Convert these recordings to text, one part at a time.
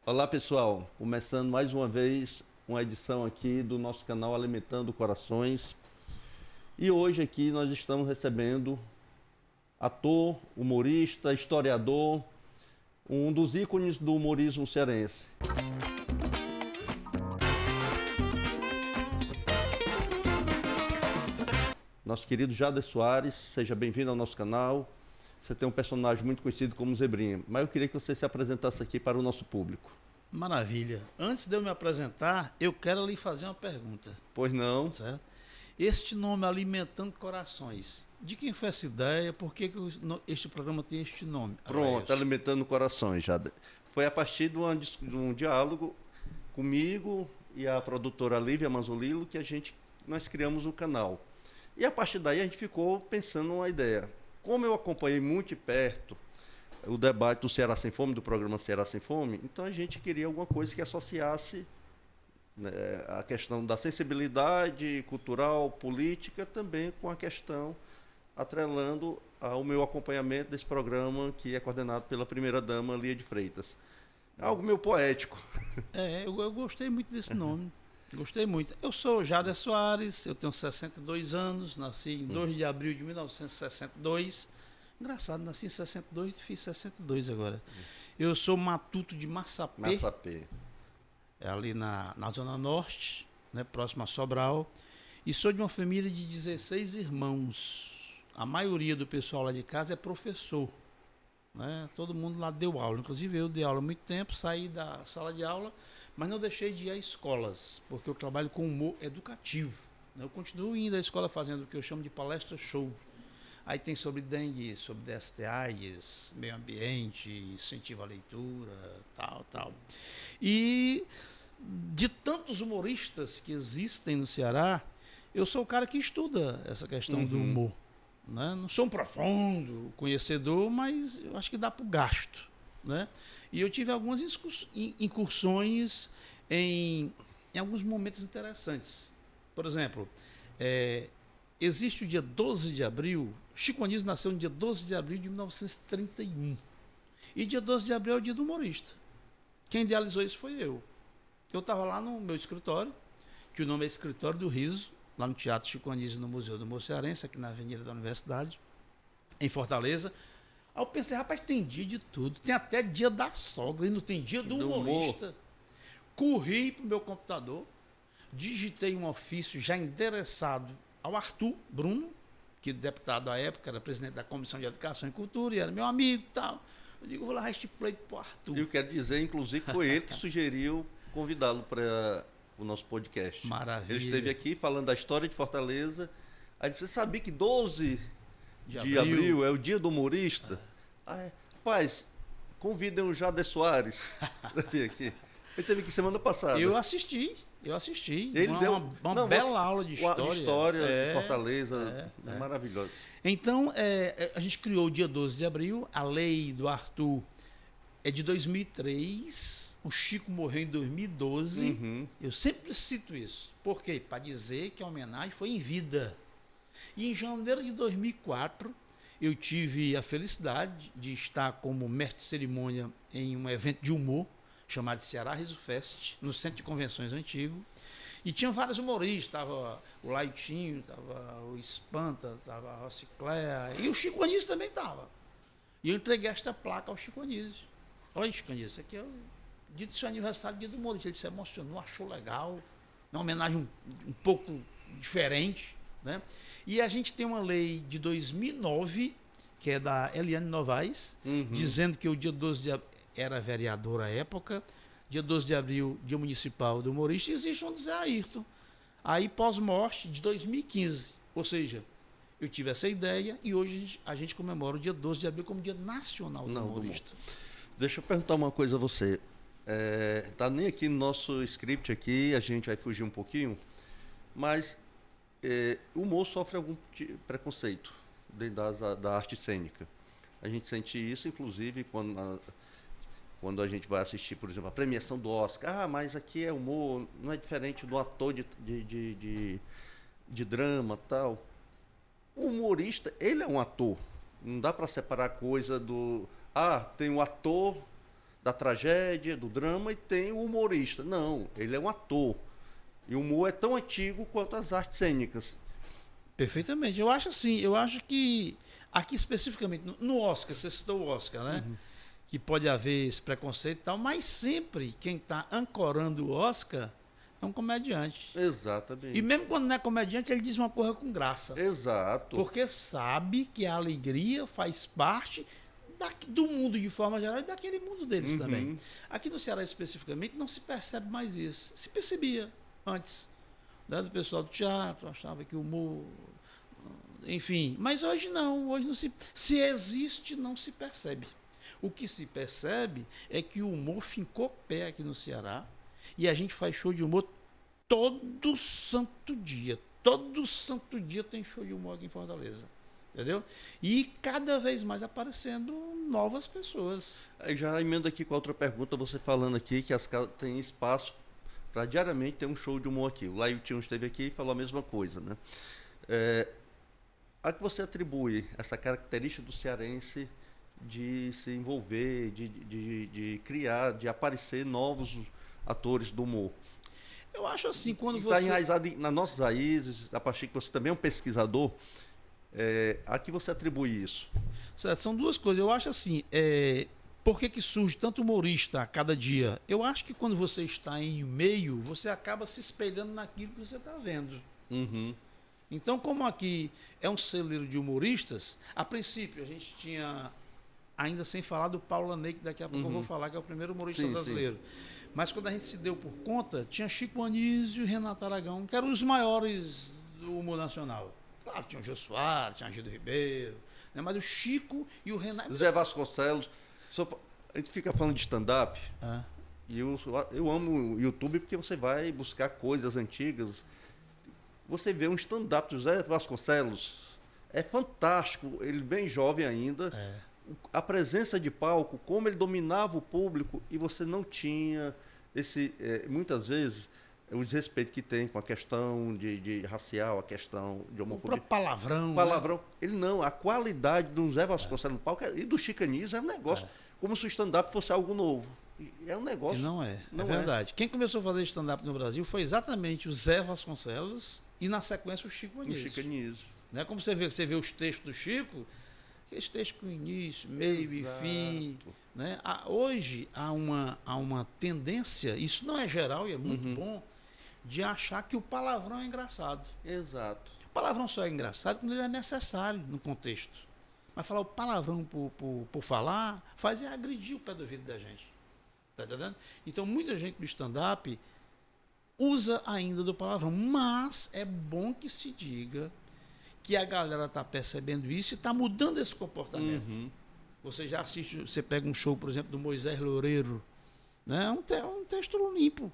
Olá pessoal, começando mais uma vez uma edição aqui do nosso canal Alimentando Corações. E hoje aqui nós estamos recebendo ator, humorista, historiador, um dos ícones do humorismo cearense. Nosso querido Jader Soares, seja bem-vindo ao nosso canal. Você tem um personagem muito conhecido como Zebrinha, mas eu queria que você se apresentasse aqui para o nosso público. Maravilha. Antes de eu me apresentar, eu quero lhe fazer uma pergunta, Pois não? certo? Este nome Alimentando Corações, de quem foi essa ideia? Por que este programa tem este nome? Pronto, Aécio? Alimentando Corações, Jader. Foi a partir de um diálogo comigo e a produtora Lívia Manzolillo que nós criamos o canal. E a partir daí a gente ficou pensando numa ideia. Como eu acompanhei muito de perto o debate do Ceará Sem Fome, do programa Ceará Sem Fome, então a gente queria alguma coisa que associasse, né, a questão da sensibilidade cultural, política, também com a questão atrelando ao meu acompanhamento desse programa que é coordenado pela primeira-dama Lia de Freitas. Algo meio poético. Eu gostei muito desse nome. Gostei muito. Eu sou Jader Soares, eu tenho 62 anos, nasci em 2 de abril de 1962. Engraçado, nasci em 62 e fiz 62 agora. Eu sou matuto de Massapê, Massapê. é ali na Zona Norte, né, próximo a Sobral. E sou de uma família de 16 irmãos. A maioria do pessoal lá de casa é professor, né? Todo mundo lá deu aula. Inclusive eu dei aula há muito tempo, saí da sala de aula, mas não deixei de ir a escolas, porque eu trabalho com humor educativo, né? Eu continuo indo à escola fazendo o que eu chamo de palestra show. Aí tem sobre dengue, sobre DST, AIDS, meio ambiente, incentivo à leitura, tal. E de tantos humoristas que existem no Ceará, eu sou o cara que estuda essa questão do humor, né? Não sou um profundo conhecedor, mas eu acho que dá para o gasto, né? E eu tive algumas incursões em alguns momentos interessantes. Por exemplo, existe o dia 12 de abril. Chico Anísio nasceu no dia 12 de abril de 1931. E dia 12 de abril é o dia do humorista. Quem idealizou isso foi eu. Eu estava lá no meu escritório, que o nome é Escritório do Riso, lá no Teatro Chico Anísio, no Museu do Humor Cearense, aqui na Avenida da Universidade, em Fortaleza. Aí eu pensei, rapaz, tem dia de tudo. Tem até dia da sogra, e não tem dia do humorista. Corri para o meu computador, digitei um ofício já endereçado ao Arthur Bruno, que deputado à época, era presidente da Comissão de Educação e Cultura, e era meu amigo e tal. Eu digo, vou lá este pleito para o Arthur. Eu quero dizer, inclusive, que foi ele que sugeriu convidá-lo para o nosso podcast. Maravilha. Ele esteve aqui falando da história de Fortaleza. Aí disse, você sabia que 12 de abril é o dia do humorista? Rapaz, convidem o Jader Soares para vir aqui. Ele esteve aqui semana passada. Eu assisti. Ele deu uma bela aula de história. De história de Fortaleza, maravilhosa. Então, a gente criou o dia 12 de abril, a lei do Arthur é de 2003, o Chico morreu em 2012. Eu sempre cito isso. Por quê? Para dizer que a homenagem foi em vida. E em janeiro de 2004, eu tive a felicidade de estar como mestre de cerimônia em um evento de humor, chamado Ceará Riso Fest, no Centro de Convenções Antigo. E tinha vários humoristas, estava o Laitinho, estava o Espanta, estava a Rocicléa, e o Chico Anísio também estava. E eu entreguei esta placa ao Chico Anísio. Olha, Chico Anísio, isso aqui é o dia do seu aniversário, dia do humorista. Ele se emocionou, achou legal, uma homenagem um pouco diferente, né? E a gente tem uma lei de 2009, que é da Eliane Novaes, dizendo que o dia 12 de abril, era vereador à época, dia 12 de abril, dia municipal do humorista, e existe um Zé Ayrton. Aí, pós-morte, de 2015. Ou seja, eu tive essa ideia e hoje a gente comemora o dia 12 de abril como dia nacional do humorista. Deixa eu perguntar uma coisa a você. Tá nem aqui no nosso script aqui, a gente vai fugir um pouquinho, mas o humor sofre algum preconceito dentro da arte cênica. A gente sente isso, inclusive, quando a gente vai assistir, por exemplo, a premiação do Oscar. Mas aqui é humor, não é diferente do ator de drama e tal. O humorista, ele é um ator. Não dá para separar a coisa do... tem um ator da tragédia, do drama, e tem o humorista. Não, ele é um ator. E o humor é tão antigo quanto as artes cênicas. Perfeitamente. Eu acho assim, eu acho que aqui especificamente, no Oscar, você citou o Oscar, né? Que pode haver esse preconceito e tal, mas sempre quem está ancorando o Oscar é um comediante. Exatamente. E mesmo quando não é comediante, ele diz uma coisa com graça. Exato. Porque sabe que a alegria faz parte do mundo de forma geral e daquele mundo deles também. Aqui no Ceará especificamente não se percebe mais isso. Se percebia antes. Né, do pessoal do teatro, achava que o humor... Enfim, mas hoje não. Hoje não se existe, não se percebe. O que se percebe é que o humor fincou pé aqui no Ceará e a gente faz show de humor todo santo dia. Todo santo dia tem show de humor aqui em Fortaleza. Entendeu? E cada vez mais aparecendo novas pessoas. Aí já emendo aqui com a outra pergunta, você falando aqui que as casas têm espaço para diariamente ter um show de humor aqui. O Lailton esteve aqui e falou a mesma coisa, né? A que você atribui essa característica do cearense de se envolver, de criar, de aparecer novos atores do humor? Eu acho assim, quando está você... enraizado nas nossas raízes, a partir que você também é um pesquisador, a que você atribui isso? Certo, são duas coisas. Eu acho assim, por que surge tanto humorista a cada dia? Eu acho que quando você está em meio, você acaba se espelhando naquilo que você está vendo. Então, como aqui é um celeiro de humoristas, a princípio a gente tinha, ainda sem falar do Paulo Anei, que daqui a pouco eu vou falar, que é o primeiro humorista brasileiro. Mas quando a gente se deu por conta, tinha Chico Anísio e Renato Aragão, que eram os maiores do humor nacional. Claro, tinha o Jô Soares, tinha Gildo Ribeiro, né? Mas o Chico e o Renato... Zé Vasconcelos. A gente fica falando de stand-up, e eu amo o YouTube porque você vai buscar coisas antigas. Você vê um stand-up do Zé Vasconcelos, é fantástico, ele bem jovem ainda, a presença de palco, como ele dominava o público, e você não tinha muitas vezes, o desrespeito que tem com a questão de racial, a questão de homofobia. O palavrão. Palavrão. Né? Ele não, a qualidade do Zé Vasconcelos no palco e do Chico Anísio é um negócio, como se o stand-up fosse algo novo. É um negócio... E não é, é verdade. Quem começou a fazer stand-up no Brasil foi exatamente o Zé Vasconcelos e, na sequência, o Chico Anísio. O Chico Anísio. Né? Como você vê os textos do Chico, aqueles textos com início, meio e fim. Né? Hoje há uma tendência, isso não é geral e é muito bom, de achar que o palavrão é engraçado. Exato. O palavrão só é engraçado quando ele é necessário no contexto. Mas falar o palavrão por falar faz agredir o pé do ouvido da gente. Tá entendendo? Então, muita gente do stand-up usa ainda do palavrão, mas é bom que se diga que a galera está percebendo isso e está mudando esse comportamento. Você já assiste, você pega um show, por exemplo, do Moisés Loureiro, né? Um texto limpo.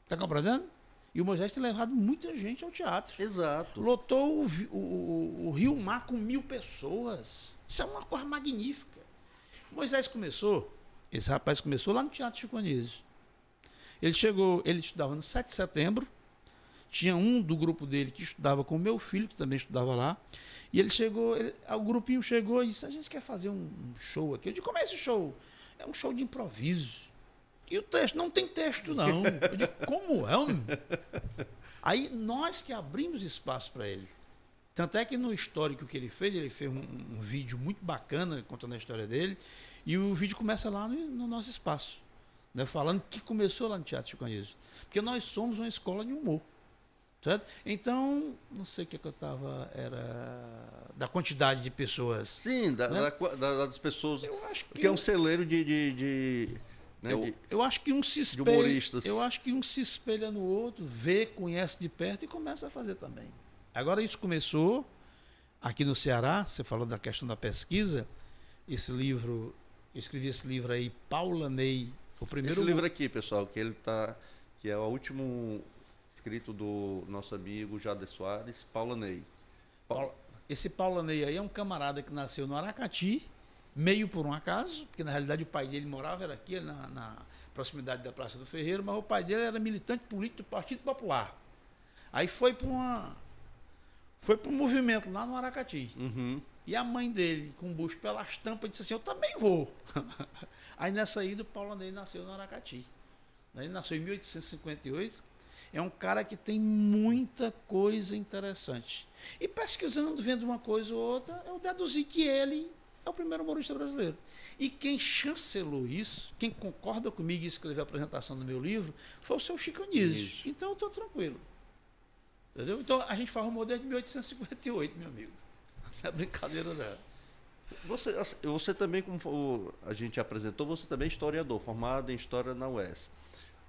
Está compreendendo? E o Moisés tem levado muita gente ao teatro. Exato. Lotou o Rio Mar com 1000 pessoas. Isso é uma coisa magnífica. O Moisés esse rapaz começou lá no Teatro Chico Anísio. Ele estudava no 7 de setembro, tinha um do grupo dele que estudava com o meu filho, que também estudava lá, e o grupinho chegou e disse, a gente quer fazer um show aqui. Eu disse, como é esse show? É um show de improviso. E o texto, não tem texto não. Eu digo, como é? Aí nós que abrimos espaço para ele. Tanto é que no histórico que ele fez um vídeo muito bacana contando a história dele, e o vídeo começa lá no nosso espaço, né, falando que começou lá no Teatro Chico Anísio. Porque nós somos uma escola de humor. Certo? Então, não sei o que eu estava, era da quantidade de pessoas. Sim, né? das pessoas. Eu acho que é um celeiro né, eu acho que um se espelha, humoristas. Eu acho que um se espelha no outro, vê, conhece de perto e começa a fazer também. Agora isso começou aqui no Ceará, você falou da questão da pesquisa, eu escrevi esse livro aí, Paula Ney, o primeiro... Esse livro aqui, pessoal, que é o último escrito do nosso amigo Jader Soares, Paula Ney. Esse Paula Ney aí é um camarada que nasceu no Aracati, meio por um acaso, porque na realidade o pai dele morava era aqui na proximidade da Praça do Ferreiro, mas o pai dele era militante político do Partido Popular. Aí foi para um movimento lá no Aracati. E a mãe dele, com o bucho pelas tampas, disse assim, eu também vou. Aí nessa ida, o Paulo Andrei nasceu no Aracati. Ele nasceu em 1858. É um cara que tem muita coisa interessante. E pesquisando, vendo uma coisa ou outra, eu deduzi que ele é o primeiro humorista brasileiro. E quem chancelou isso, quem concorda comigo e escreveu a apresentação do meu livro, foi o seu Chico Anísio. Então eu estou tranquilo. Entendeu? Então a gente faz humor desde 1858, meu amigo. Não é brincadeira dela. Você também, como a gente apresentou, você também é historiador, formado em História na UES.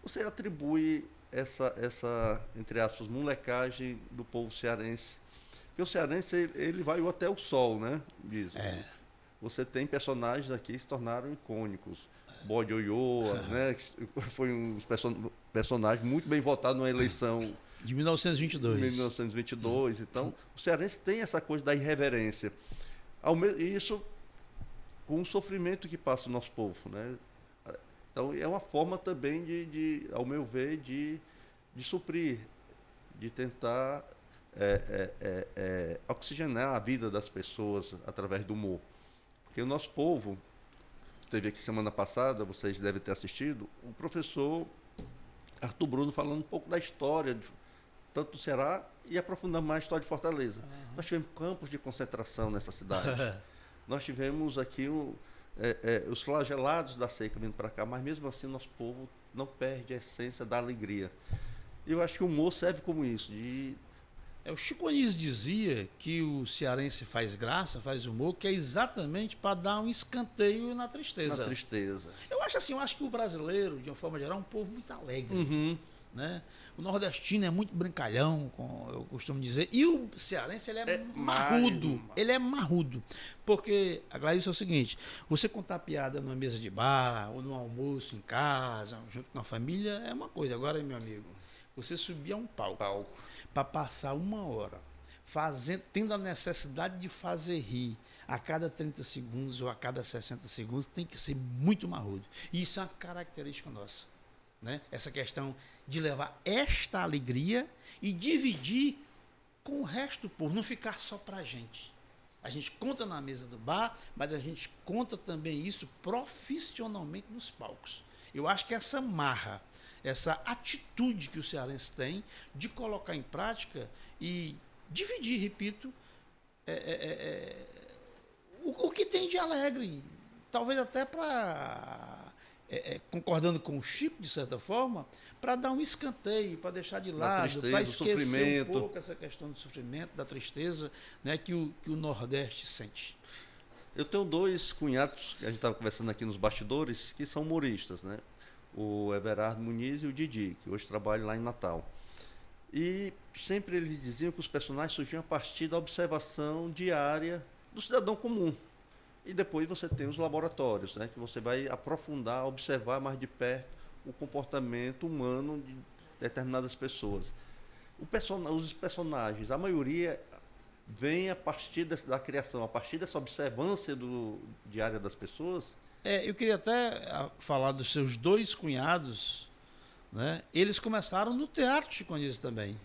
Você atribui essa, entre aspas, molecagem do povo cearense? Porque o cearense, ele vai até o sol, né? Dizem. Você tem personagens aqui que se tornaram icônicos. Bode Oioa, né? Foi um personagem muito bem votado numa eleição de 1922. 1922. Então, o cearense tem essa coisa da irreverência. E isso com o sofrimento que passa o nosso povo, né? Então, é uma forma também ao meu ver, de suprir, de tentar oxigenar a vida das pessoas através do humor. Porque o nosso povo, teve aqui semana passada, vocês devem ter assistido, o professor Arthur Bruno falando um pouco da história, tanto do Ceará, e aprofundando mais a história de Fortaleza. Nós tivemos campos de concentração nessa cidade. Nós tivemos aqui os flagelados da seca vindo para cá, mas mesmo assim o nosso povo não perde a essência da alegria. E eu acho que o humor serve como isso. O Chico Anísio dizia que o cearense faz graça, faz humor, que é exatamente para dar um escanteio na tristeza. Na tristeza. Eu acho que o brasileiro, de uma forma geral, é um povo muito alegre. Né? O nordestino é muito brincalhão, eu costumo dizer, e o cearense ele é marrudo. Ele é marrudo. Porque, a Glaísa, é o seguinte, você contar piada numa mesa de bar, ou num almoço em casa, junto com a família, é uma coisa. Agora, meu amigo, você subir a um palco para passar uma hora, tendo a necessidade de fazer rir a cada 30 segundos ou a cada 60 segundos, tem que ser muito marrudo. E isso é uma característica nossa. Né? Essa questão de levar esta alegria e dividir com o resto do povo, não ficar só para a gente. A gente conta na mesa do bar, mas a gente conta também isso profissionalmente nos palcos. Eu acho que essa marra, essa atitude que o cearense tem de colocar em prática e dividir, repito, o que tem de alegre. Talvez até para... concordando com o Chico, de certa forma, para dar um escanteio, para deixar de lado, para esquecer um pouco essa questão do sofrimento, da tristeza, né, que o Nordeste sente. Eu tenho 2 cunhados, que a gente estava conversando aqui nos bastidores, que são humoristas, né? O Everardo Muniz e o Didi, que hoje trabalham lá em Natal. E sempre eles diziam que os personagens surgiam a partir da observação diária do cidadão comum. E depois você tem os laboratórios, né, que você vai aprofundar, observar mais de perto o comportamento humano de determinadas pessoas. Os personagens, a maioria vem a partir da criação, a partir dessa observância diária das pessoas. Eu queria até falar dos seus 2 cunhados, né? Eles começaram no Teatro Chico Anísio também.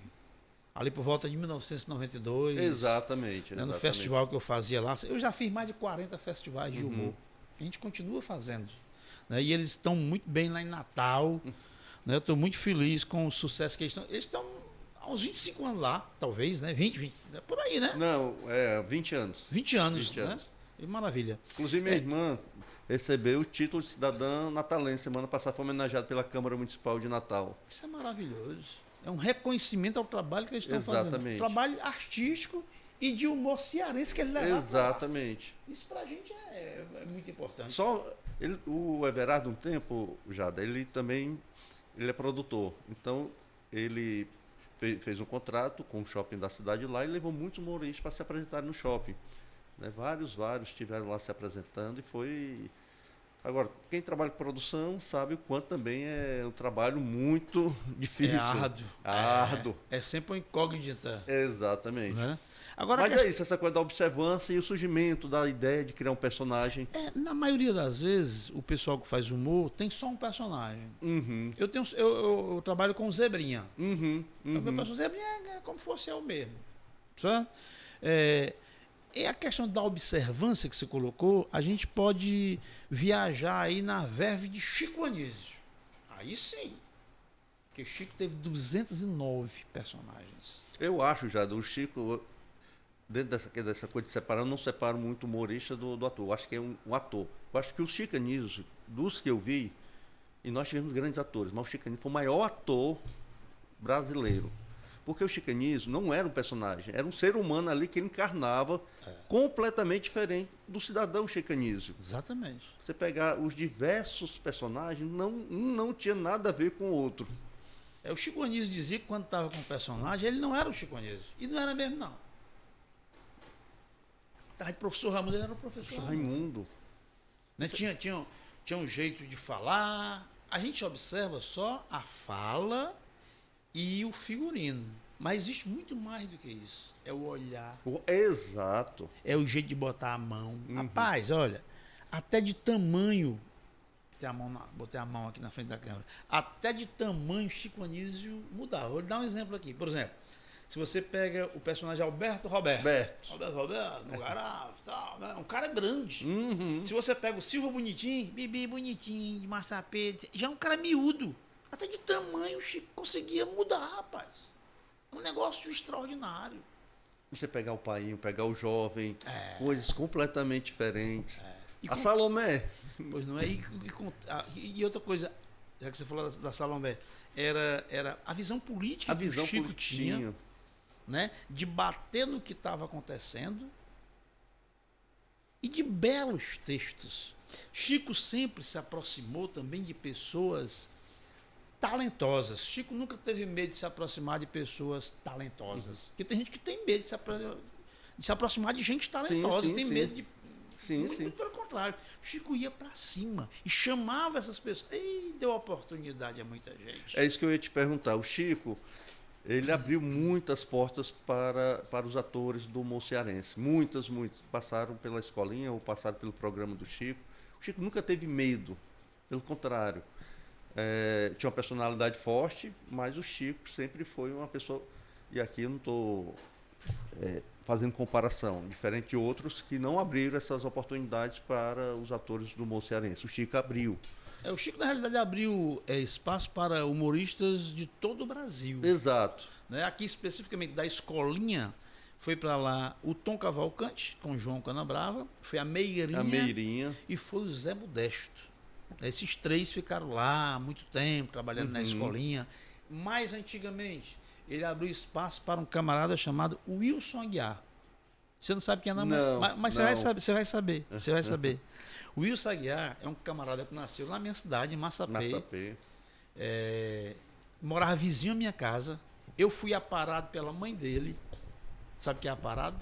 Ali por volta de 1992. Exatamente. Né, no festival que eu fazia lá. Eu já fiz mais de 40 festivais de humor. A gente continua fazendo. Né, e eles estão muito bem lá em Natal. Né, eu estou muito feliz com o sucesso que eles estão. Eles estão há uns 25 anos lá, talvez, né? 20, por aí, né? Não, 20 anos. 20 anos, 20 anos. E maravilha. Inclusive, minha irmã recebeu o título de cidadã natalense. Semana passada foi homenageado pela Câmara Municipal de Natal. Isso é maravilhoso. É um reconhecimento ao trabalho que eles estão fazendo. Trabalho artístico e de humor cearense que ele leva. Exatamente. Isso pra gente é muito importante. O Everardo, um tempo, Jada, ele é produtor. Então, ele fez um contrato com o shopping da cidade lá e levou muitos humoristas para se apresentarem no shopping. Né? Vários estiveram lá se apresentando e foi... Agora, quem trabalha com produção sabe o quanto também é um trabalho muito difícil. É árduo. É sempre uma incógnita. Exatamente. Né? Agora, mas é isso, essa coisa da observância e o surgimento da ideia de criar um personagem. Na maioria das vezes, o pessoal que faz humor tem só um personagem. Eu trabalho com Zebrinha. O meu personagem Zebrinha é como se fosse eu mesmo. Sabe? E a questão da observância que você colocou, a gente pode viajar aí na verve de Chico Anísio. Aí sim. Porque Chico teve 209 personagens. Eu acho já, do Chico, dentro dessa coisa de separar, eu não separo muito o humorista do ator. Eu acho que é um ator. Eu acho que o Chico Anísio, dos que eu vi, e nós tivemos grandes atores, mas o Chico Anísio foi o maior ator brasileiro. Porque o Chico Anísio não era um personagem, era um ser humano ali que ele encarnava completamente diferente do cidadão Chico Anísio. Exatamente. Você pegar os diversos personagens, um não tinha nada a ver com o outro. O Chico Anísio dizia que quando estava com o personagem, ele não era o Chico Anísio. E não era mesmo, não. Estava de professor Raimundo, ele era o professor Raimundo. Né? Tinha um jeito de falar. A gente observa só a fala e o figurino. Mas existe muito mais do que isso. É o olhar. Exato. É o jeito de botar a mão. Rapaz, olha, até de tamanho. Botei a mão aqui na frente da câmera. Até de tamanho Chico Anísio mudava. Vou lhe dar um exemplo aqui. Por exemplo, se você pega o personagem Alberto Roberto, no garafo, tal, né? Um cara grande. Se você pega o Silva Bonitinho, Bibi Bonitinho, de Massapete, já é um cara miúdo. Até de tamanho o Chico conseguia mudar, rapaz. É um negócio extraordinário. Você pegar o painho, pegar o jovem, coisas completamente diferentes. A com... Salomé. Pois não é? E outra coisa, já que você falou da Salomé, era a visão política que o Chico tinha, né? De bater no que estava acontecendo e de belos textos. Chico sempre se aproximou também de pessoas talentosas. Chico nunca teve medo de se aproximar de pessoas talentosas. Porque tem gente que tem medo de se aproximar de gente talentosa, tem medo de... Muito pelo contrário. Chico ia para cima e chamava essas pessoas. E deu oportunidade a muita gente. É isso que eu ia te perguntar. O Chico, ele abriu muitas portas para os atores do humor cearense. Muitas. Passaram pela escolinha ou passaram pelo programa do Chico. O Chico nunca teve medo. Pelo contrário. Tinha uma personalidade forte, mas o Chico sempre foi uma pessoa... E aqui eu não estou... fazendo comparação, diferente de outros que não abriram essas oportunidades para os atores do humor cearense. O Chico abriu. O Chico, na realidade, abriu espaço para humoristas de todo o Brasil. Exato. Né? Aqui, especificamente, da escolinha, foi para lá o Tom Cavalcante, com o João Canabrava, foi a Meirinha e foi o Zé Modesto. Esses três ficaram lá há muito tempo, trabalhando na escolinha. Mais antigamente... ele abriu espaço para um camarada chamado Wilson Aguiar. Você não sabe quem é, não? Mas você vai saber. Você vai saber. O Wilson Aguiar é um camarada que nasceu na minha cidade, em Massapê. Morava vizinho à minha casa. Eu fui aparado pela mãe dele. Sabe o que é aparado?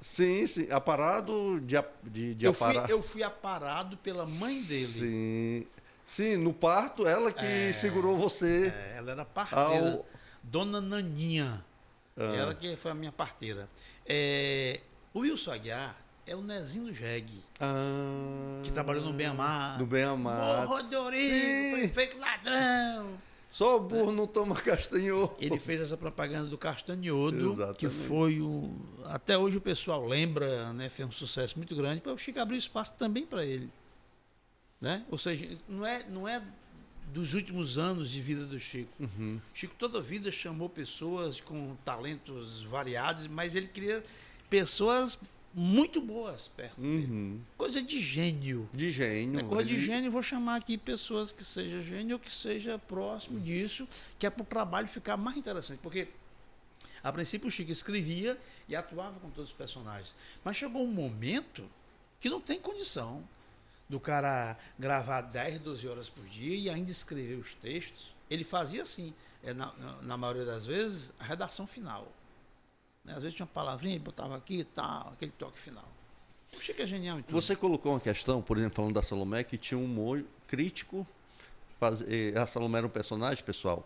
Sim. Aparado de aparado. Eu fui aparado pela mãe dele. Sim, no parto, ela que segurou você. Ela era parteira. Dona Naninha. Ela que foi a minha parteira. O Wilson Aguiar é o Nezinho do Jegue. Que trabalhou no Bem Amado. No Bem Amado. Rodrigo, prefeito ladrão. Só o burro não toma castanhodo. Ele fez essa propaganda do Castanhodo. Exatamente. Que foi até hoje o pessoal lembra, né? Fez um sucesso muito grande. O Chico abriu espaço também para ele. Né? Ou seja, não é dos últimos anos de vida do Chico. Chico toda a vida chamou pessoas com talentos variados, mas ele queria pessoas muito boas perto dele. Coisa de gênio. De gênio. Coisa de gênio, vou chamar aqui pessoas que seja gênio ou que seja próximo disso, que é para o trabalho ficar mais interessante. Porque, a princípio, o Chico escrevia e atuava com todos os personagens. Mas chegou um momento que não tem condição do cara gravar 10, 12 horas por dia e ainda escrever os textos. Ele fazia assim, na maioria das vezes, a redação final. Né? Às vezes tinha uma palavrinha, botava aqui e tal, aquele toque final. O Chico é genial em tudo. Você colocou uma questão, por exemplo, falando da Salomé, que tinha um humor crítico. A Salomé era um personagem, pessoal.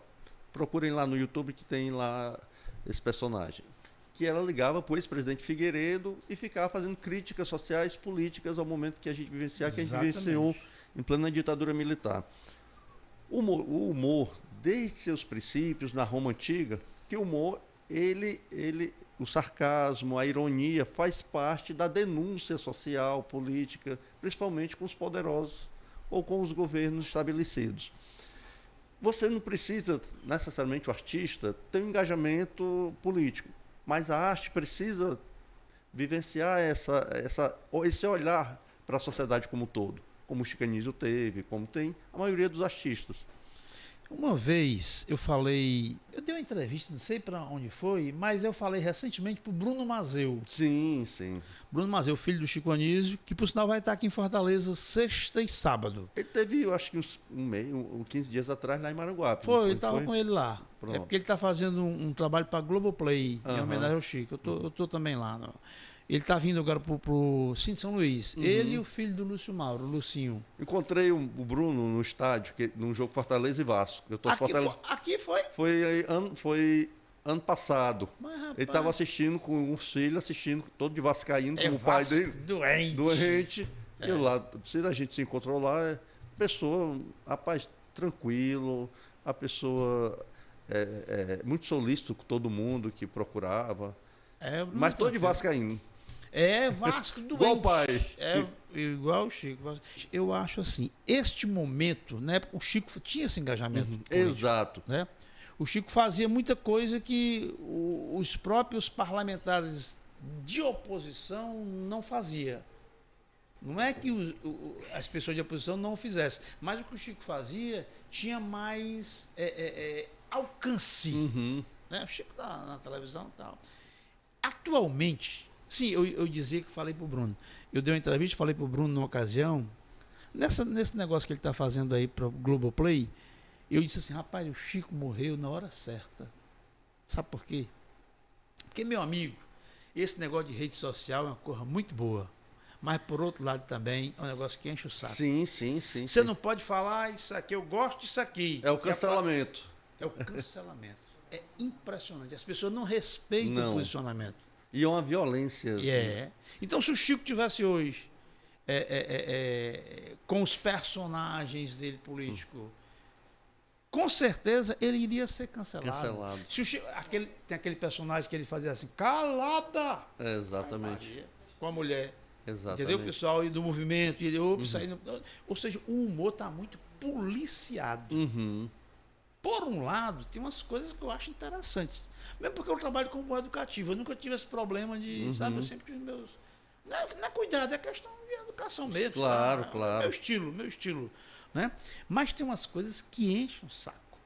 Procurem lá no YouTube que tem lá esse personagem. Que ela ligava para o ex-presidente Figueiredo e ficava fazendo críticas sociais, políticas ao momento que a gente vivenciava, que a gente vivenciou em plena ditadura militar. O humor, desde seus princípios, na Roma Antiga, que o humor o sarcasmo, a ironia faz parte da denúncia social, política, principalmente com os poderosos ou com os governos estabelecidos. Você não precisa, necessariamente, o artista, ter um engajamento político, mas a arte precisa vivenciar esse olhar para a sociedade como um todo, como o Chico Anísio teve, como tem a maioria dos artistas. Uma vez eu dei uma entrevista, não sei para onde foi, mas eu falei recentemente para o Bruno Mazeu. Sim, sim. Bruno Mazeu, filho do Chico Anísio, que por sinal vai estar aqui em Fortaleza sexta e sábado. Ele teve, eu acho que uns 15 dias atrás lá em Maranguape. Foi, eu estava com ele lá. Pronto. É porque ele está fazendo um trabalho para a Globoplay, em Aham. homenagem ao Chico. Eu tô também lá. Ele está vindo agora pro Cine São Luís. Uhum. Ele e o filho do Lúcio Mauro, o Lucinho. Encontrei o Bruno no estádio, num jogo Fortaleza e Vasco. Eu tô Aqui foi? Foi ano passado. Mas, rapaz, Ele estava assistindo com os filhos, assistindo todo de vascaíno, com o pai Vasco dele. doente. E eu lá, se a gente se encontrou lá, pessoa, rapaz, tranquilo, a pessoa muito solícito com todo mundo que procurava. Mas todo de vascaíno. Vasco doente. Igual o pai. Igual o Chico. Eu acho assim, este momento, né, o Chico tinha esse engajamento político, Exato. né? O Chico fazia muita coisa que os próprios parlamentares de oposição não faziam. Não é que as pessoas de oposição não o fizessem, mas o que o Chico fazia tinha mais alcance. Uhum. Né? O Chico tá na televisão e tal. Atualmente, sim, eu dizia que falei para o Bruno. Eu dei uma entrevista, falei para o Bruno numa ocasião, nesse negócio que ele está fazendo aí para o Globoplay, eu disse assim, rapaz, o Chico morreu na hora certa. Sabe por quê? Porque, meu amigo, esse negócio de rede social é uma coisa muito boa. Mas, por outro lado, também é um negócio que enche o saco. Sim. Você não pode falar isso aqui, eu gosto disso aqui. É o cancelamento. É o cancelamento. É impressionante. As pessoas não respeitam o posicionamento. E é uma violência. Então, se o Chico tivesse hoje com os personagens dele político, com certeza ele iria ser cancelado. Se o Chico, tem aquele personagem que ele fazia assim, calada! Exatamente. Com a mulher. Exatamente. Entendeu? O pessoal aí do movimento. Ou seja, o humor está muito policiado. Uhum. Por um lado, tem umas coisas que eu acho interessantes. Mesmo porque eu trabalho como educativo. Eu nunca tive esse problema de, sabe, eu sempre tive meus... Não é cuidado, é questão de educação mesmo. Claro, sabe? claro. Meu estilo. Né? Mas tem umas coisas que enchem o saco.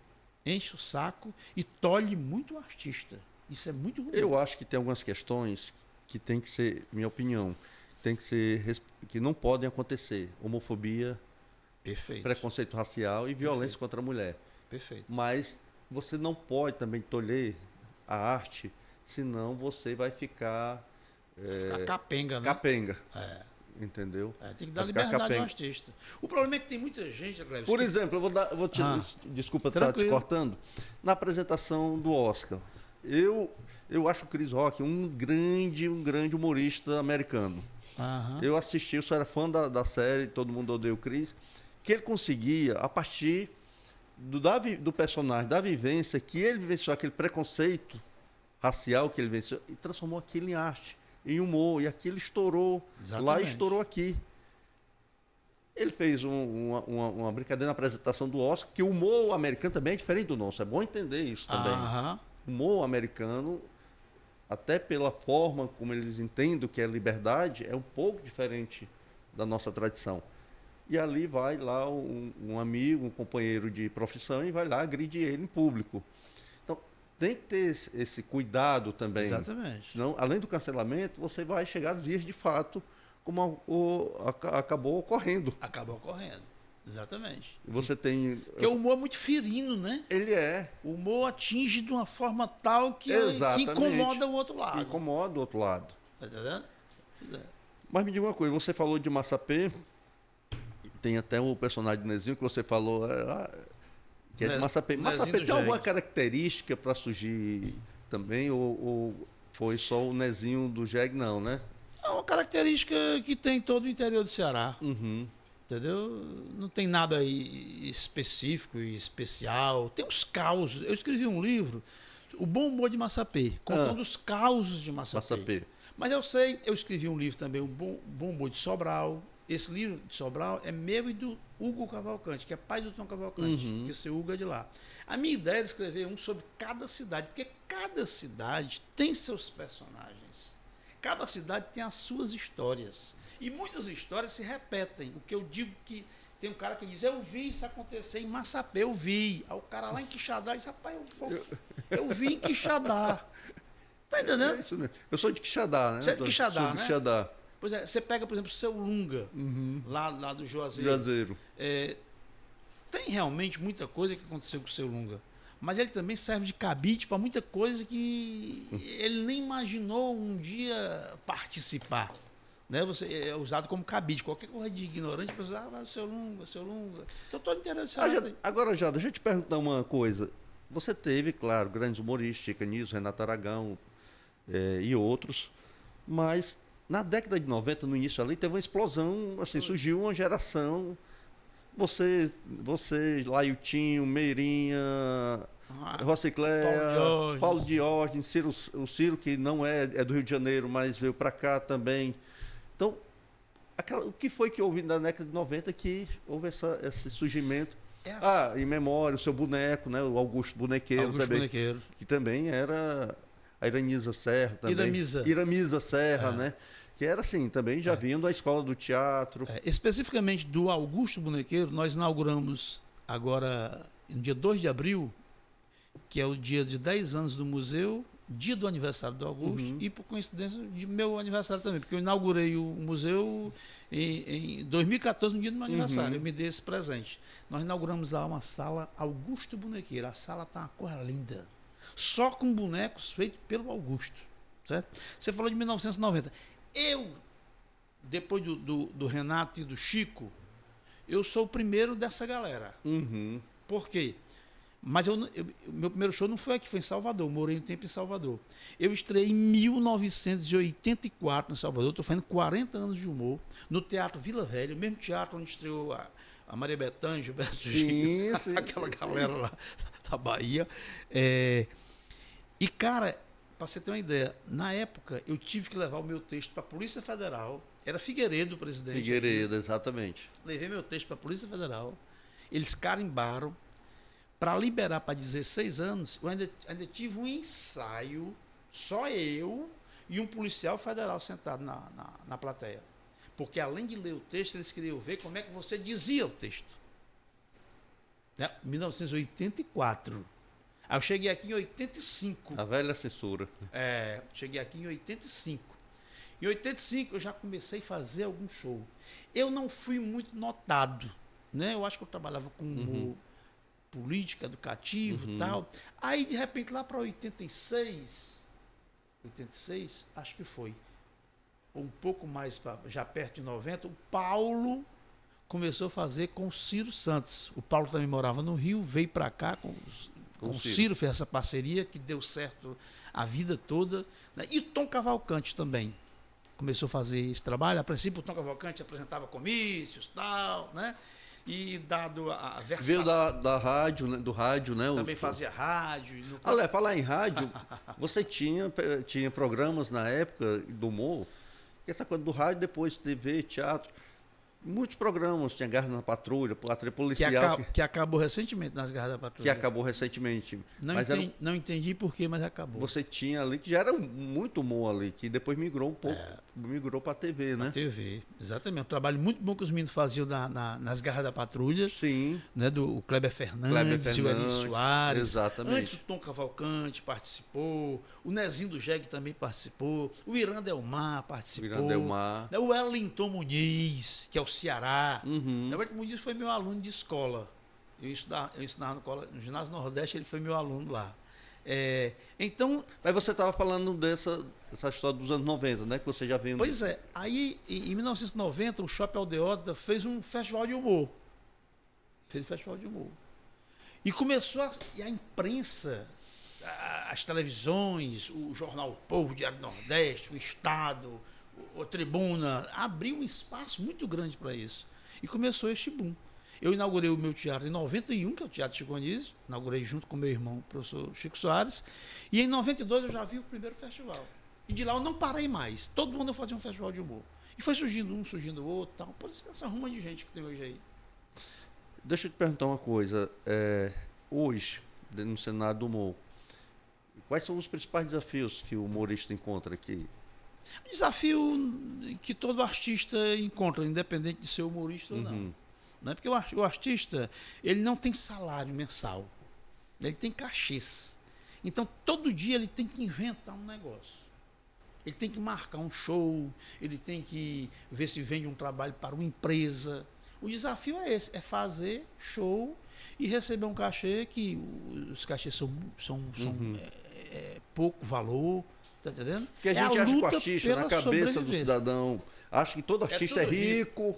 Enche o saco e tolhe muito o artista. Isso é muito ruim. Eu acho que tem algumas questões que tem que ser, minha opinião, que não podem acontecer. Homofobia, Perfeito, preconceito racial e violência contra a mulher. Perfeito. Mas você não pode também tolher a arte, senão você vai ficar... capenga, né? Capenga. Entendeu? Tem que dar liberdade ao artista. O problema é que tem muita gente, Cleves, Por exemplo, desculpa estar te cortando. Na apresentação do Oscar, eu acho o Chris Rock um grande humorista americano. Eu assisti, eu só era fã da série, todo mundo odeia o Chris, que ele conseguia, a partir do personagem, da vivência, que ele vivenciou aquele preconceito racial que ele venceu, e transformou aquilo em arte, em humor, e aquilo estourou. Exatamente. Lá e estourou aqui. Ele fez uma brincadeira na apresentação do Oscar, que o humor americano também é diferente do nosso, é bom entender isso também. O humor americano, até pela forma como eles entendem o que é liberdade, é um pouco diferente da nossa tradição. E ali vai lá um amigo, um companheiro de profissão, e vai lá agredir ele em público. Então, tem que ter esse cuidado também. Exatamente. Senão, além do cancelamento, você vai chegar às vias de fato, como acabou ocorrendo. Acabou ocorrendo, exatamente. Você tem... Porque o humor é muito ferino, né? Ele é. O humor atinge de uma forma tal que incomoda o outro lado. Incomoda o outro lado. Tá entendendo? Mas me diga uma coisa, você falou de Massapê, tem até o personagem do Nezinho que você falou, que é de Massapê. Massapê tem alguma característica para surgir também, ou foi só o Nezinho do Jeg, não, né? É uma característica que tem todo o interior do Ceará. Uhum. Entendeu? Não tem nada específico e especial. Tem uns causos. Eu escrevi um livro O Bom Humor de Massapê, contando os causos de Massapê. Mas eu sei, eu escrevi um livro também, o Bom Humor de Sobral. Esse livro de Sobral é meu e do Hugo Cavalcante, que é pai do Tom Cavalcante, que esse Hugo é de lá. A minha ideia era escrever um sobre cada cidade, porque cada cidade tem seus personagens. Cada cidade tem as suas histórias. E muitas histórias se repetem. O que eu digo que tem um cara que diz, eu vi isso acontecer em Massapê, eu vi. Aí o cara lá em Quixadá diz, rapaz, eu vi em Quixadá. Tá entendendo? É isso mesmo. Eu sou de Quixadá, né? Você é de Quixadá, sou de né? Quixadá. Pois é, você pega, por exemplo, o Seu Lunga, lá do Juazeiro. Juazeiro. Tem realmente muita coisa que aconteceu com o Seu Lunga. Mas ele também serve de cabide para muita coisa que ele nem imaginou um dia participar. Né? Você é usado como cabide. Qualquer coisa de ignorante, você vai, Seu Lunga, Seu Lunga. Então, todo interessado. Agora, Jada, deixa eu te perguntar uma coisa. Você teve, claro, grandes humoristas, Chica Nisso, Renato Aragão e outros, mas na década de 90, no início ali, teve uma explosão, assim, surgiu uma geração. Você, Lailtinho, Meirinha, Rocicléia, Paulo Diógenes, o Ciro, que não é do Rio de Janeiro, mas veio para cá também. Então, o que foi que houve na década de 90 que houve esse surgimento? Em memória, o seu boneco, né? O Augusto Bonequeiro também. Bonequeiro. Que também era a Iranisa Serra também. Iramisa Serra, né? Que era assim, também já vindo da escola do teatro. Especificamente do Augusto Bonequeiro, nós inauguramos agora, no dia 2 de abril, que é o dia de 10 anos do museu, dia do aniversário do Augusto, e por coincidência de meu aniversário também, porque eu inaugurei o museu em 2014, no dia do meu aniversário, eu me dei esse presente. Nós inauguramos lá uma sala Augusto Bonequeiro, a sala está uma coisa linda, só com bonecos feitos pelo Augusto, certo? Você falou de 1990. Depois do Renato e do Chico, eu sou o primeiro dessa galera. Por quê? Mas meu primeiro show não foi aqui, foi em Salvador. Eu morei um tempo em Salvador. Eu estreiei em 1984 em Salvador. Estou fazendo 40 anos de humor no Teatro Vila Velha, o mesmo teatro onde estreou a Maria Bethânia, Gilberto Gil, aquela galera lá da Bahia. E, cara, para você ter uma ideia, na época eu tive que levar o meu texto para a Polícia Federal. Era Figueiredo o presidente. Figueiredo, exatamente. Levei meu texto para a Polícia Federal. Eles carimbaram. Para liberar para 16 anos, eu ainda tive um ensaio, só eu e um policial federal sentado na plateia. Porque além de ler o texto, eles queriam ver como é que você dizia o texto. 1984. Aí eu cheguei aqui em 85. A velha censura. Cheguei aqui em 85. Em 85 eu já comecei a fazer algum show. Eu não fui muito notado, né? Eu acho que eu trabalhava com humor política, educativo e tal. Aí, de repente, lá para 86, acho que foi, ou um pouco mais, já perto de 90, o Paulo começou a fazer com o Ciro Santos. O Paulo também morava no Rio, veio para cá com o Ciro, fez essa parceria que deu certo a vida toda. Né? E o Tom Cavalcante também começou a fazer esse trabalho. A princípio, o Tom Cavalcante apresentava comícios e tal, né? E dado a versão... Veio da rádio, né? Do rádio, né? Também fazia rádio. Falar em rádio, você tinha programas na época do humor, essa coisa do rádio, depois TV, teatro, muitos programas, tinha Garra na Patrulha, policial. Que acabou recentemente nas Garras da Patrulha. Que acabou recentemente. Não entendi por quê, mas acabou. Você tinha ali, que já era muito humor ali, que depois migrou um pouco, migrou para a TV, né? TV, exatamente. Um trabalho muito bom que os meninos faziam nas Garras da Patrulha. Sim. Né, do Kleber Fernandes, o Eli Soares. Exatamente. Antes o Tom Cavalcante participou, o Nezinho do Jeg também participou, o Irã Delmar participou. Né, o Wellington Muniz, que é o Ceará. O Wellington Muniz foi meu aluno de escola. Eu ensinava no Ginásio Nordeste, ele foi meu aluno lá. Então... Mas você estava falando dessa história dos anos 90, né? Que você já viu... Pois é. Aí, em 1990, o Shopping Aldeota fez um festival de humor. E começou a imprensa, as televisões, o jornal O Povo, o Diário do Nordeste, o Estado, a Tribuna, abriu um espaço muito grande para isso. E começou este boom. Eu inaugurei o meu teatro em 91, que é o Teatro Chico Anísio, inaugurei junto com meu irmão, o professor Chico Soares, e em 92 eu já vi o primeiro festival. E de lá eu não parei mais. Todo mundo eu fazia um festival de humor. E foi surgindo um, surgindo outro, tal. Por isso que essa ruma de gente que tem hoje aí. Deixa eu te perguntar uma coisa. Hoje, no cenário do humor, quais são os principais desafios que o humorista encontra aqui? Um desafio que todo artista encontra, independente de ser humorista ou não. Né? Porque o artista, ele não tem salário mensal. Ele tem cachês. Então, todo dia ele tem que inventar um negócio. Ele tem que marcar um show, ele tem que ver se vende um trabalho para uma empresa. O desafio é esse, é fazer show e receber um cachê que os cachês são pouco valor, tá entendendo? Porque a gente acha que o artista, na cabeça do cidadão, acha que todo artista é rico,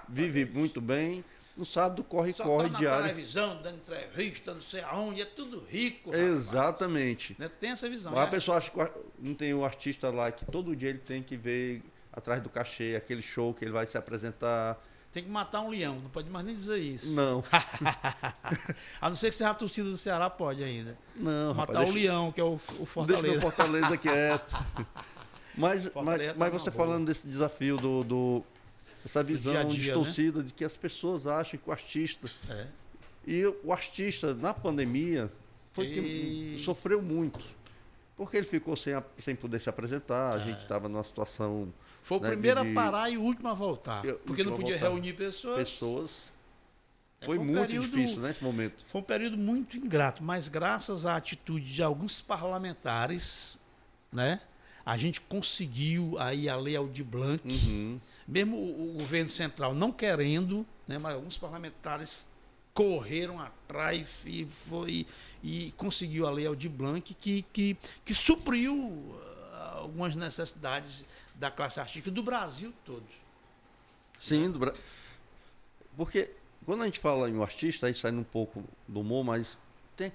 vive muito bem, não sabe do corre-corre diário. Na televisão, dando entrevista, não sei aonde, é tudo rico. Exatamente. Né? Tem essa visão. Mas a pessoa acha que não tem um artista lá que todo dia ele tem que ver atrás do cachê, aquele show que ele vai se apresentar. Tem que matar um leão, não pode mais nem dizer isso. Não. A não ser que seja a torcida do Ceará, pode ainda. Não, matar rapaz, o leão, que é o Fortaleza. Deixa o Fortaleza quieto. Mas você falando desse desafio essa visão dia a dia, distorcida, né? De que as pessoas acham que o artista... E o artista, na pandemia, sofreu muito. Porque ele ficou sem poder se apresentar, a gente estava numa situação... Foi o primeiro a parar e o último a voltar. Porque não podia reunir pessoas. Foi muito difícil nesse momento. Foi um período muito ingrato, mas graças à atitude de alguns parlamentares, né, a gente conseguiu aí a Lei Aldir Blanc, mesmo o governo central não querendo, né, mas alguns parlamentares correram atrás e conseguiu a Lei Aldir Blanc que supriu algumas necessidades da classe artística do Brasil todo. Sim, porque quando a gente fala em um artista, aí sai um pouco do humor, mas tem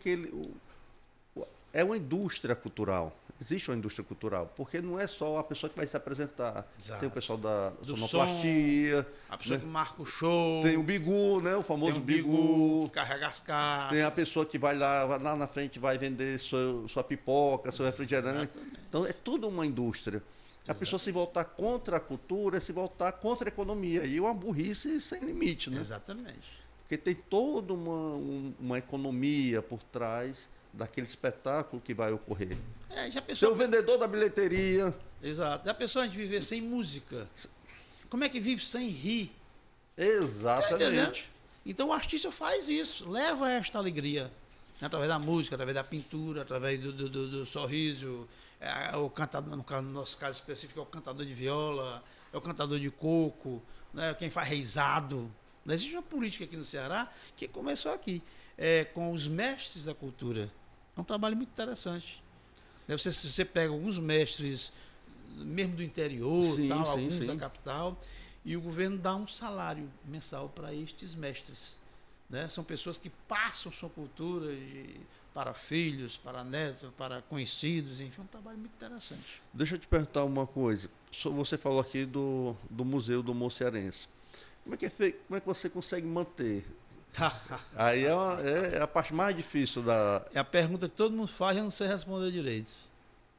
é uma indústria cultural. Existe uma indústria cultural, porque não é só a pessoa que vai se apresentar. Exato. Tem o pessoal da do sonoplastia, som, a pessoa, né, que marca o show. Tem o bigu, né? O famoso bigu. Que carrega as cartas. Tem a pessoa que vai lá na frente, vai vender sua pipoca, seu refrigerante. Exatamente. Então é tudo uma indústria. A pessoa se voltar contra a cultura é se voltar contra a economia. E é uma burrice sem limite, né? Exatamente. Porque tem toda uma economia por trás daquele espetáculo que vai ocorrer. Já pensou... Tem o vendedor da bilheteria. Exato. Já pensou a gente viver sem música? Como é que vive sem rir? Exatamente. Então o artista faz isso, leva esta alegria, né, através da música, através da pintura, através do sorriso. O cantador, no nosso caso específico, é o cantador de viola, é o cantador de coco, né, quem faz reizado. Existe uma política aqui no Ceará que começou aqui, com os mestres da cultura. É um trabalho muito interessante. Você pega alguns mestres, mesmo do interior, alguns da capital, e o governo dá um salário mensal para estes mestres. Né? São pessoas que passam sua cultura para filhos, para netos, para conhecidos, enfim, é um trabalho muito interessante. Deixa eu te perguntar uma coisa. Você falou aqui do Museu do Humor Cearense. Como é que você consegue manter? Aí é a parte mais difícil da... É a pergunta que todo mundo faz e eu não sei responder direito.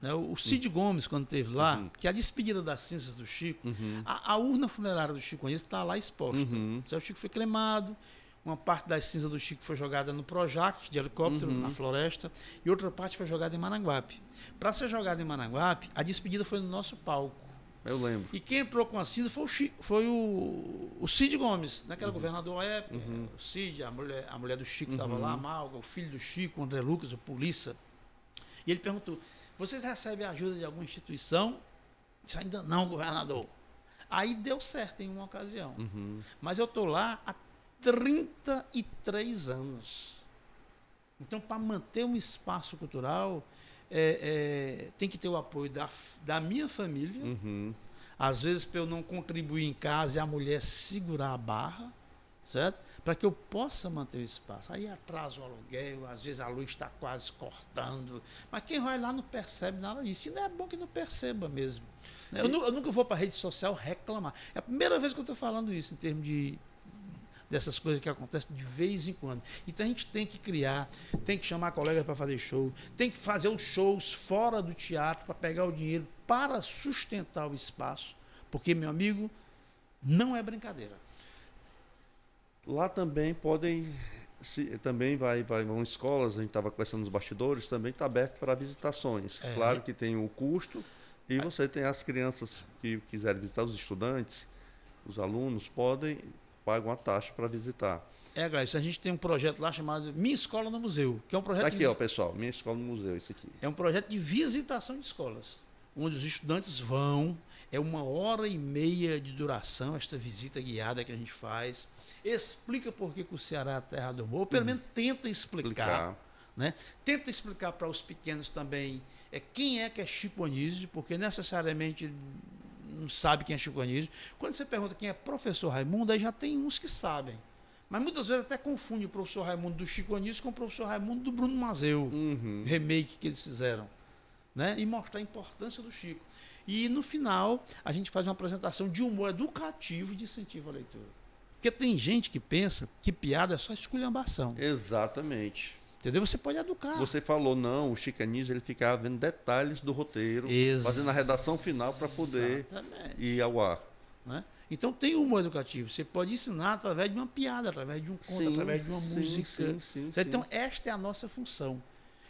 Né? O Cid Gomes, quando esteve lá, que é a despedida das cinzas do Chico, a urna funerária do Chico está lá exposta. O Chico foi cremado, uma parte das cinzas do Chico foi jogada no Projac, de helicóptero, na floresta, e outra parte foi jogada em Maranguape. Para ser jogada em Maranguape, a despedida foi no nosso palco. Eu lembro. E quem entrou com a cinza foi o Cid Gomes, né, que era governador à época. O Cid, a mulher do Chico estava lá, a Malga, o filho do Chico, o André Lucas, o Polícia. E ele perguntou: vocês recebem ajuda de alguma instituição? Disse: ainda não, governador. Aí deu certo em uma ocasião. Mas eu estou lá há 33 anos. Então, para manter um espaço cultural, tem que ter o apoio da minha família. Às vezes, para eu não contribuir em casa e a mulher segurar a barra, certo? Para que eu possa manter o espaço. Aí atrasa o aluguel, às vezes a luz está quase cortando. Mas quem vai lá não percebe nada disso. E não é bom que não perceba mesmo. Eu nunca vou para a rede social reclamar. É a primeira vez que eu estou falando isso em termos dessas coisas que acontecem de vez em quando. Então a gente tem que criar, tem que chamar colegas para fazer show, tem que fazer os shows fora do teatro para pegar o dinheiro para sustentar o espaço, porque, meu amigo, não é brincadeira. Lá também podem, também vão escolas, a gente estava conversando nos bastidores, também está aberto para visitações. Claro que tem o custo, e você tem as crianças que quiserem visitar, os estudantes, os alunos pagam a taxa para visitar. Gleice, a gente tem um projeto lá chamado Minha Escola no Museu, que é um projeto... Tá aqui, ó, pessoal, Minha Escola no Museu, isso aqui. É um projeto de visitação de escolas, onde os estudantes vão, é 1h30 de duração, esta visita guiada que a gente faz, explica por que o Ceará é a terra do amor, ou pelo menos tenta explicar. Né? Tenta explicar para os pequenos também quem é que é Chico Anísio, porque necessariamente não sabe quem é Chico Anísio. Quando você pergunta quem é professor Raimundo, aí já tem uns que sabem. Mas muitas vezes até confunde o professor Raimundo do Chico Anísio com o professor Raimundo do Bruno Mazeu, remake que eles fizeram. Né? E mostrar a importância do Chico. E no final, a gente faz uma apresentação de humor educativo e de incentivo à leitura. Porque tem gente que pensa que piada é só esculhambação. Exatamente. Entendeu? Você pode educar. Você falou, não, o Chico Anísio, ele ficava vendo detalhes do roteiro, fazendo a redação final para poder ir ao ar. Né? Então tem humor educativo. Você pode ensinar através de uma piada, através de um conto, através de uma música. Então esta é a nossa função.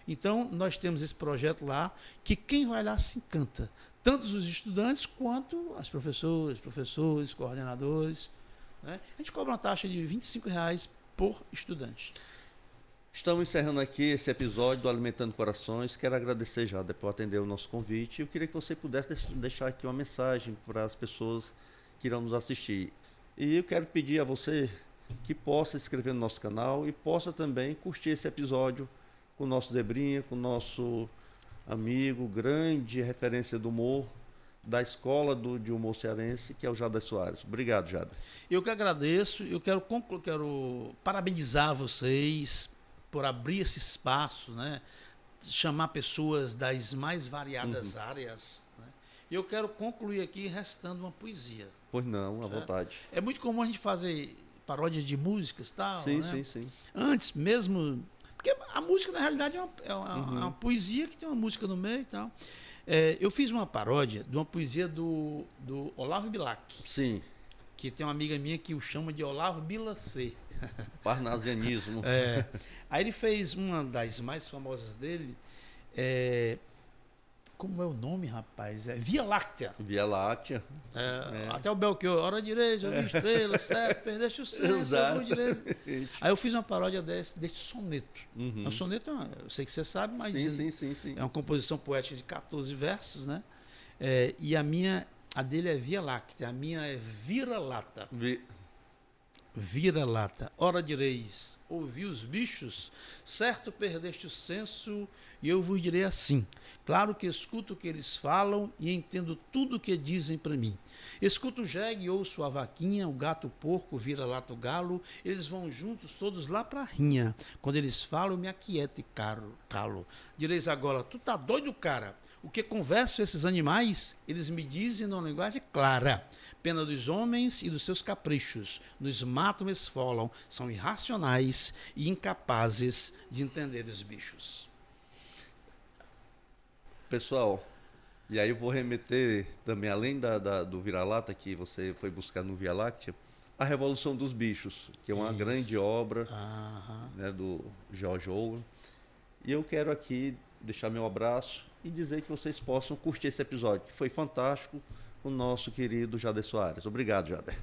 Então nós temos esse projeto lá, que quem vai lá se encanta. Tanto os estudantes quanto as professores, coordenadores. Né? A gente cobra uma taxa de R$25 por estudante. Estamos encerrando aqui esse episódio do Alimentando Corações. Quero agradecer, Jada, por atender o nosso convite. Eu queria que você pudesse deixar aqui uma mensagem para as pessoas que irão nos assistir. E eu quero pedir a você que possa se inscrever no nosso canal e possa também curtir esse episódio com o nosso Zebrinha, com o nosso amigo, grande referência do humor, da Escola de Humor Cearense, que é o Jada Soares. Obrigado, Jada. Eu que agradeço. Eu quero parabenizar vocês por abrir esse espaço, né? Chamar pessoas das mais variadas áreas. Né? E eu quero concluir aqui restando uma poesia. Pois não, à vontade. É muito comum a gente fazer paródias de músicas e tal. Sim, né? sim. Antes mesmo... Porque a música, na realidade, é uma poesia que tem uma música no meio e tal. Eu fiz uma paródia de uma poesia do Olavo Bilac. Sim. Que tem uma amiga minha que o chama de Olavo Bilacê. Parnasianismo. Aí ele fez uma das mais famosas dele. Como é o nome, rapaz? Via Láctea. Via Láctea. Até o Belchior, hora direita, eu vi estrela, certo, perdeste o senso, eu vi direito. Aí eu fiz uma paródia desse soneto. O soneto, eu sei que você sabe, mas sim. É uma composição poética de 14 versos, né? E a dele é Via Láctea, a minha é Vira-lata. Vira-lata, ora direis, ouvi os bichos, certo perdeste o senso, e eu vos direi assim, claro que escuto o que eles falam e entendo tudo o que dizem para mim. Escuto o jegue e ouço a vaquinha, o gato, o porco, o vira-lata, o galo, eles vão juntos todos lá pra rinha. Quando eles falam, eu me aquieto e calo. Direis agora, tu tá doido, cara? O que conversam esses animais, eles me dizem numa linguagem clara. Pena dos homens e dos seus caprichos. Nos matam e esfolam. São irracionais e incapazes de entender os bichos. Pessoal, e aí eu vou remeter também, além do Vira-lata que você foi buscar no Via Láctea, a Revolução dos Bichos, que é uma grande obra, né, do George Orwell. E eu quero aqui deixar meu abraço e dizer que vocês possam curtir esse episódio, que foi fantástico, com o nosso querido Jader Soares. Obrigado, Jader.